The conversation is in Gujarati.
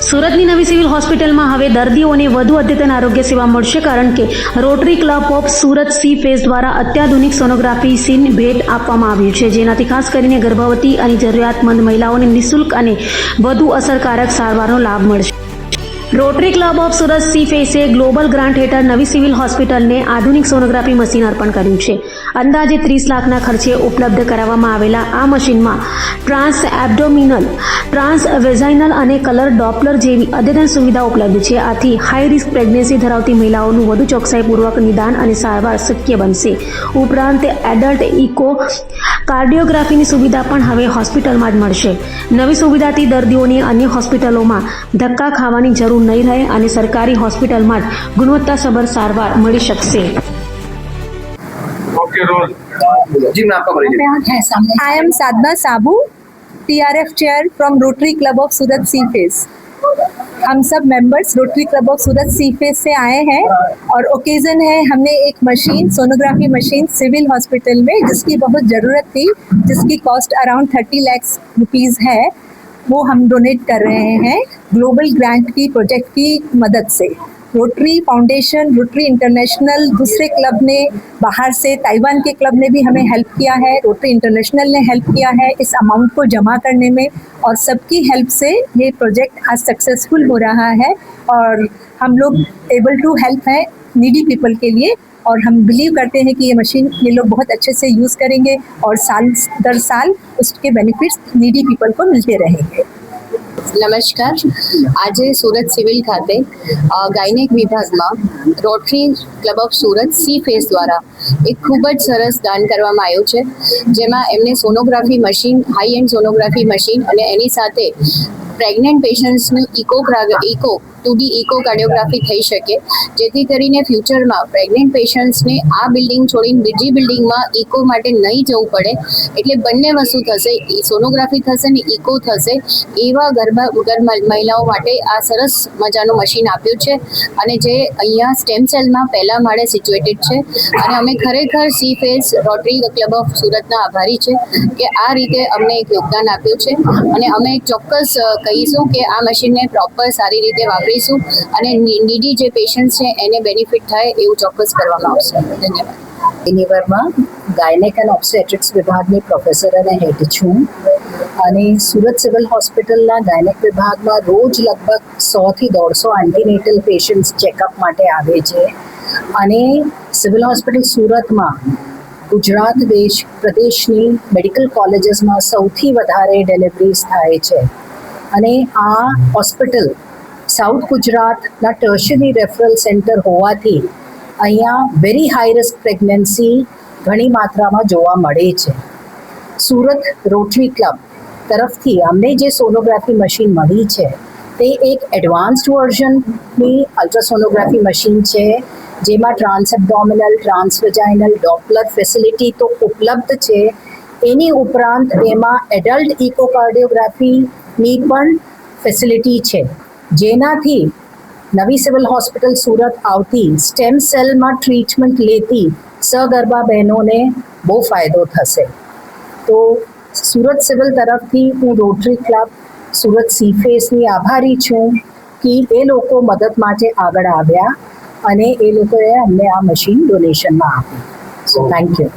સુરતની નવી સિવિલ હોસ્પિટલમાં હવે દર્દીઓને વધુ અદ્યતન આરોગ્ય સેવા મળશે, કારણ કે rotary Club of Surat C face દ્વારા અત્યાધુનિક સોનોગ્રાફી સીન ભેટ આપવામાં આવ્યું છે, જેનાથી ખાસ કરીને ગર્ભવતી અને જરૂરિયાતમંદ મહિલાઓને નિઃશુલ્ક અને વધુ અસરકારક સારવારનો લાભ મળશે. Rotary Club of Surat sea ફેસે ગ્લોબલ ગ્રાન્ટ હેઠળ નવી સિવિલ હોસ્પિટલને આધુનિક સોનોગ્રાફી મશીન અર્પણ કર્યું છે. અંદાજે 30 લાખના ખર્ચે ઉપલબ્ધ કરાવવામાં આવેલા આ મશીનમાં ટ્રાન્સ એબ્ડોમિનલ, ટ્રાન્સ વેજાઇનલ અને કલર ડોપલર જેવી અદ્યતન સુવિધાઓ ઉપલબ્ધ છે. આથી હાઈ રિસ્ક પ્રેગ્નન્સી ધરાવતી મહિલાઓનું વધુ ચોકસાઈપૂર્વક નિદાન અને સારવાર શક્ય બનશે. ઉપરાંત એડલ્ટ ઇકો કાર્ડિયોગ્રાફીની સુવિધા પણ હવે હોસ્પિટલમાં જ મળશે. નવી સુવિધાથી દર્દીઓને અન્ય હોસ્પિટલોમાં ધક્કા ખાવાની જરૂર નહીં રહે અને સરકારી હોસ્પિટલમાં જ ગુણવત્તાસભર સારવાર મળી શકશે. I am Sadna Sabu, TRF chair from Rotary Club of Surat Sea Face. हम सब members Rotary Club of Surat sea face से आए हैं और ओकेजन है, हमने एक machine, sonography machine civil hospital में जिसकी बहुत ज़रूरत थी, जिसकी कॉस्ट अराउंड 30 लाख रुपीज़ है, वो हम डोनेट कर रहे हैं ग्लोबल ग्रांट की प्रोजेक्ट की मदद से. रोटरी फाउंडेशन, रोटरी इंटरनेशनल, दूसरे क्लब ने बाहर से, ताइवान के क्लब ने भी हमें हेल्प किया है, रोटरी इंटरनेशनल ने हेल्प किया है इस अमाउंट को जमा करने में, और सबकी हेल्प से ये प्रोजेक्ट आज सक्सेसफुल हो रहा है और हम लोग एबल टू हेल्प है नीडी पीपल के लिए. और हम बिलीव करते हैं कि ये मशीन ये लोग बहुत अच्छे से यूज़ करेंगे और साल दर साल उसके बेनिफिट्स नीडी पीपल को मिलते रहेंगे. નમસ્કાર. આજે સુરત સિવિલ ખાતે ગાયનેક વિભાગમાં rotary Club of Surat C face દ્વારા એક ખૂબ જ સરસ દાન કરવામાં આવ્યું છે, જેમાં એમને sonography machine, high and sonography machine અને એની સાથે pregnant પેશન્ટ્સનું eco 2D eco cardiography થઈ શકે, જેથી કરીને ફ્યુચરમાં પ્રેગ્નન્ટ પેશન્ટ્સને આ બિલ્ડિંગ છોડીને બીજી બિલ્ડિંગમાં ઇકો માટે નહીં જવું પડે. એટલે બંને વસ્તુ થશે, સોનોગ્રાફી થશે ને ઇકો થશે. એવા ગર્ભ મહિલાઓ માટે આ સરસ મજાનું મશીન આપ્યું છે અને જે અહીંયા સ્ટેમ સેલમાં પહેલા માળે સિચ્યુએટેડ છે. અને અમે ખરેખર C face rotary Club of સુરતના આભારી છે કે આ રીતે અમને એક યોગદાન આપ્યું છે. અને અમે ચોક્કસ કહીશું કે આ મશીનને પ્રોપર સારી રીતે વાપરીશું અને નીડી જે પેશન્ટ છે એને બેનિફિટ થાય એવું ચોક્કસ કરવામાં આવશે. ધન્યવાદ. યુનિવરમાં ગાયનેક એન્ડ ઓબ્સ્ટેટ્રિક્સ વિભાગની પ્રોફેસર અને હેડ છું અને સુરત સિવિલ હોસ્પિટલના ગાયનેક વિભાગમાં રોજ લગભગ 100થી 150 એન્ટીનેટલ પેશન્ટ્સ ચેકઅપ માટે આવે છે. અને સિવિલ હોસ્પિટલ સુરતમાં ગુજરાત પ્રદેશની મેડિકલ કોલેજીસમાં સૌથી વધારે ડિલિવરીઝ થાય છે. અને આ હોસ્પિટલ સાઉથ ગુજરાતના ટર્શરી રેફરલ સેન્ટર હોવાથી અહીંયા વેરી હાઈ રિસ્ક પ્રેગ્નન્સી ઘણી માત્રામાં જોવા મળે છે. સુરત રોટરી ક્લબ તરફથી અમને જે સોનોગ્રાફી મશીન મળી છે તે એક એડવાન્સ્ડ વર્ઝનની અલ્ટ્રાસોનોગ્રાફી મશીન છે, જેમાં trans abdominal, trans વેજાઇનલ, Doppler facility તો ઉપલબ્ધ છે. એની ઉપરાંત એમાં એડલ્ટ ઇકોકાર્ડિયોગ્રાફીની પણ ફેસિલિટી છે, જેનાથી નવી સિવિલ હોસ્પિટલ સુરત આવતી સ્ટેમ સેલમાં ટ્રીટમેન્ટ લેતી સગર્ભા બહેનોને બહુ ફાયદો થશે. તો સુરત સિવિલ તરફથી હું રોટરી ક્લબ સુરત સી ફેસની આભારી છું કે એ લોકો મદદ માટે આગળ આવ્યા અને એ લોકોએ અમને આ મશીન ડોનેશનમાં આપ્યું. So thank you.